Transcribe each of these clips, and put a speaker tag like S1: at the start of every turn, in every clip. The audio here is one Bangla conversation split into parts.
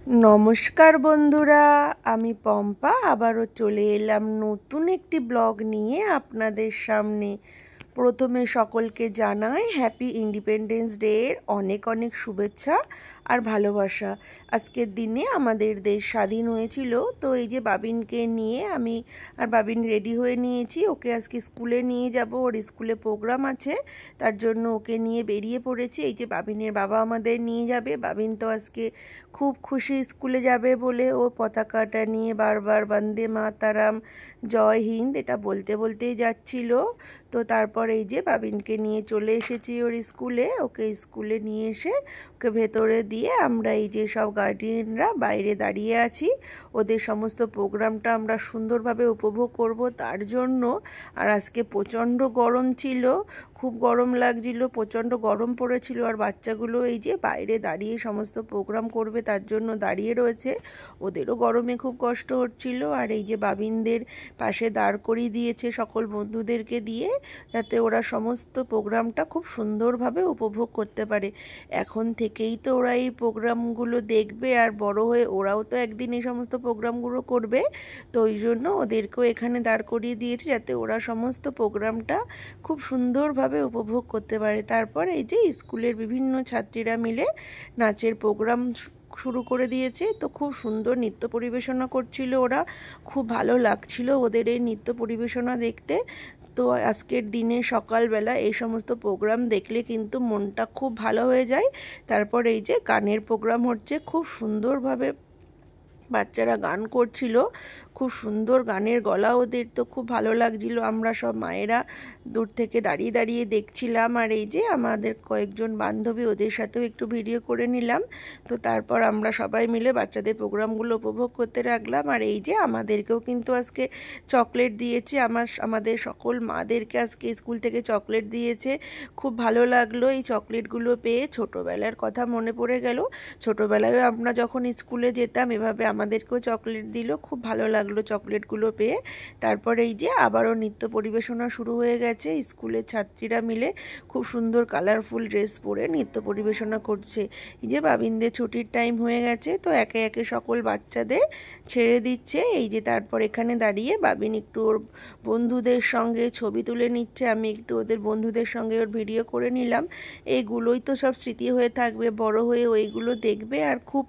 S1: নমস্কার বন্ধুরা, আমি পম্পা আবারও চলে এলাম নতুন একটি ব্লগ নিয়ে আপনাদের সামনে। প্রথমে সকলকে জানাই হ্যাপি ইন্ডিপেন্ডেন্স ডে এর অনেক অনেক শুভেচ্ছা আর ভালোবাসা। আজকের দিনে আমাদের দেশ স্বাধীন হয়েছিল, তো এই যে বাবিনকে নিয়ে আমি আর বাবিন রেডি হয়ে নিয়েছি। ওকে আজকে স্কুলে নিয়ে যাব, ওর স্কুলে প্রোগ্রাম আছে, তার জন্য ওকে নিয়ে বেরিয়ে পড়েছি। এই যে বাবিনের বাবা আমাদের নিয়ে যাবে। বাবিন তো আজকে খুব খুশি স্কুলে যাবে বলে, ও পতাকাটা নিয়ে বারবার বন্দে মাতারাম, জয় হিন্দ এটা বলতে বলতেই যাচ্ছিল। তো তারপর এই যে বাবিনকে নিয়ে চলে এসেছি ওর স্কুলে। ওকে স্কুলে নিয়ে এসে ওকে ভেতরে দিয়ে আমরা এই যে সব গার্ডিয়ানরা বাইরে দাঁড়িয়ে আছি। ওদের সমস্ত প্রোগ্রামটা আমরা সুন্দরভাবে উপভোগ করব তার জন্য। আর আজকে প্রচণ্ড গরম ছিল, খুব গরম লাগছিল, প্রচণ্ড গরম পড়েছিল। আর বাচ্চাগুলো এই যে বাইরে দাঁড়িয়ে সমস্ত প্রোগ্রাম করবে তার জন্য দাঁড়িয়ে রয়েছে। ওদেরও গরমে খুব কষ্ট হচ্ছিল। আর এই যে বাবিনদের পাশে দাঁড় করিয়ে দিয়েছে সকল বন্ধুদেরকে দিয়ে, যাতে ওরা সমস্ত প্রোগ্রামটা খুব সুন্দরভাবে উপভোগ করতে পারে। এখন থেকেই তো ওরা এই প্রোগ্রামগুলো দেখবে, আর বড় হয়ে ওরাও তো একদিন এই সমস্ত প্রোগ্রামগুলো করবে। তো ওই জন্য ওদেরকেও এখানে দাঁড় করিয়ে দিয়েছে, যাতে ওরা সমস্ত প্রোগ্রামটা খুব সুন্দরভাবে উপভোগ করতে পারে। তারপর এই যে স্কুলের বিভিন্ন ছাত্রীরা মিলে নাচের প্রোগ্রাম শুরু করে দিয়েছে। তো খুব সুন্দর নৃত্য পরিবেশনা করছিল ওরা, খুব ভালো লাগছিল ওদের এই নৃত্য পরিবেশনা দেখতে। তো আজকের দিনে সকালবেলা এই সমস্ত প্রোগ্রাম দেখলে কিন্তু মনটা খুব ভালো হয়ে যায়। তারপর এই যে গানের প্রোগ্রাম হচ্ছে, খুব সুন্দরভাবে বাচ্চারা গান করছিল, খুব সুন্দর গানের গলা ওদের, তো খুব ভালো লাগছিল। আমরা সব মায়েরা দূর থেকে দাঁড়িয়ে দাঁড়িয়ে দেখছিলাম। আর এই যে আমাদের কয়েকজন বান্ধবী, ওদের সাথেও একটু ভিডিও করে নিলাম। তো তারপর আমরা সবাই মিলে বাচ্চাদের প্রোগ্রামগুলো উপভোগ করতে লাগলাম। আর এই যে আমাদেরকেও কিন্তু আজকে চকলেট দিয়েছে, আমাদের সকল মাদেরকে আজকে স্কুল থেকে চকলেট দিয়েছে। খুব ভালো লাগলো এই চকলেটগুলো পেয়ে, ছোটোবেলার কথা মনে পড়ে গেল। ছোটোবেলায় আমরা যখন স্কুলে যেতাম এভাবে আমাদেরকেও চকলেট দিল, খুব ভালো লাগলো চকলেটগুলো পেয়ে। তারপরে এই যে আবারও নৃত্য পরিবেশনা শুরু হয়ে গেছে। স্কুলের ছাত্রীরা মিলে খুব সুন্দর কালারফুল ড্রেস পরে নৃত্য পরিবেশনা করছে। এই যে বাবিনদের ছুটির টাইম হয়ে গেছে, তো একে একে সকল বাচ্চাদের ছেড়ে দিচ্ছে। এই যে তারপর এখানে দাঁড়িয়ে বাবিন একটু ওর বন্ধুদের সঙ্গে ছবি তুলে নিচ্ছে, আমি একটু ওদের বন্ধুদের সঙ্গে ওর ভিডিও করে নিলাম। এইগুলোই তো সব স্মৃতি হয়ে থাকবে, বড় হয়ে ওইগুলো দেখবে আর খুব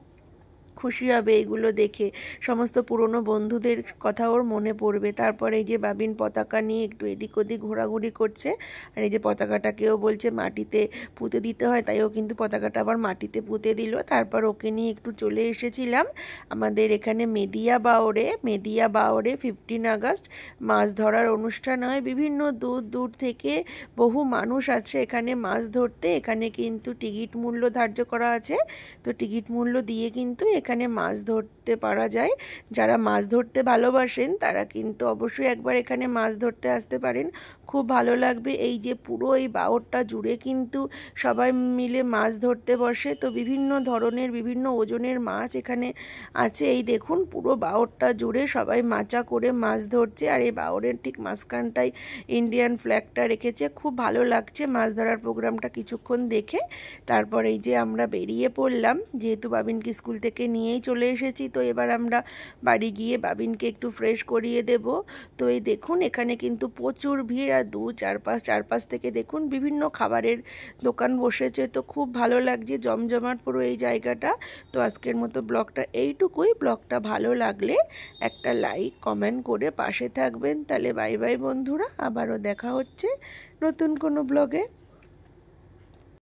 S1: খুশি হবে এগুলো দেখে। সমস্ত পুরনো বন্ধুদের কথা ওর মনে পড়বে। তারপরে এই যে বাবিন পতাকা নিয়ে একটু এদিক ওদিক ঘোরাঘুরি করছে। আর এই যে পতাকাটাকেও বলছে মাটিতে পুঁতে দিতে হয়, তাই ও কিন্তু পতাকাটা আবার মাটিতে পুঁতে দিল। তারপর ওকে নিয়ে একটু চলে এসেছিলাম আমাদের এখানে মেদিয়া বাওরে 15 আগস্ট মাছ ধরার অনুষ্ঠান হয়। বিভিন্ন দূর দূর থেকে বহু মানুষ আছে এখানে মাছ ধরতে। এখানে কিন্তু টিকিট মূল্য ধার্য করা আছে, তো টিকিট মূল্য দিয়ে কিন্তু এখানে মাছ ধরতে পারা যায়। যারা মাছ ধরতে ভালোবাসেন তারা কিন্তু অবশ্যই একবার এখানে মাছ ধরতে আসতে পারেন, খুব ভালো লাগবে। এই যে পুরো এই বাওরটা জুড়ে কিন্তু সবাই মিলে মাছ ধরতে বসে। তো বিভিন্ন ধরনের বিভিন্ন ওজনের মাছ এখানে আছে। এই দেখুন পুরো বাওরটা জুড়ে সবাই মাচা করে মাছ ধরছে। আর এই বাওরের ঠিক মাঝখানটায় ইন্ডিয়ান ফ্ল্যাগটা রেখেছে, খুব ভালো লাগছে মাছ ধরার প্রোগ্রামটা কিছুক্ষণ দেখে। তারপর এই যে আমরা বেরিয়ে পড়লাম, যেহেতু বাবিনকে স্কুল থেকে নিয়েই চলে এসেছি, তো এবার আমরা বাড়ি গিয়ে বাবিনকে একটু ফ্রেশ করিয়ে দেব। তো এই দেখুন এখানে কিন্তু প্রচুর ভিড়, আর চারপাশ থেকে দেখুন বিভিন্ন খাবারের দোকান বসেছে। তো খুব ভালো লাগছে, জমজমাট পুরো এই জায়গাটা। তো আজকের মতো ব্লগটা এইটুকুই। ব্লগটা ভালো লাগলে একটা লাইক কমেন্ট করে পাশে থাকবেন। তাহলে বাই বাই বন্ধুরা, আবারও দেখা হচ্ছে নতুন কোনো ব্লগে।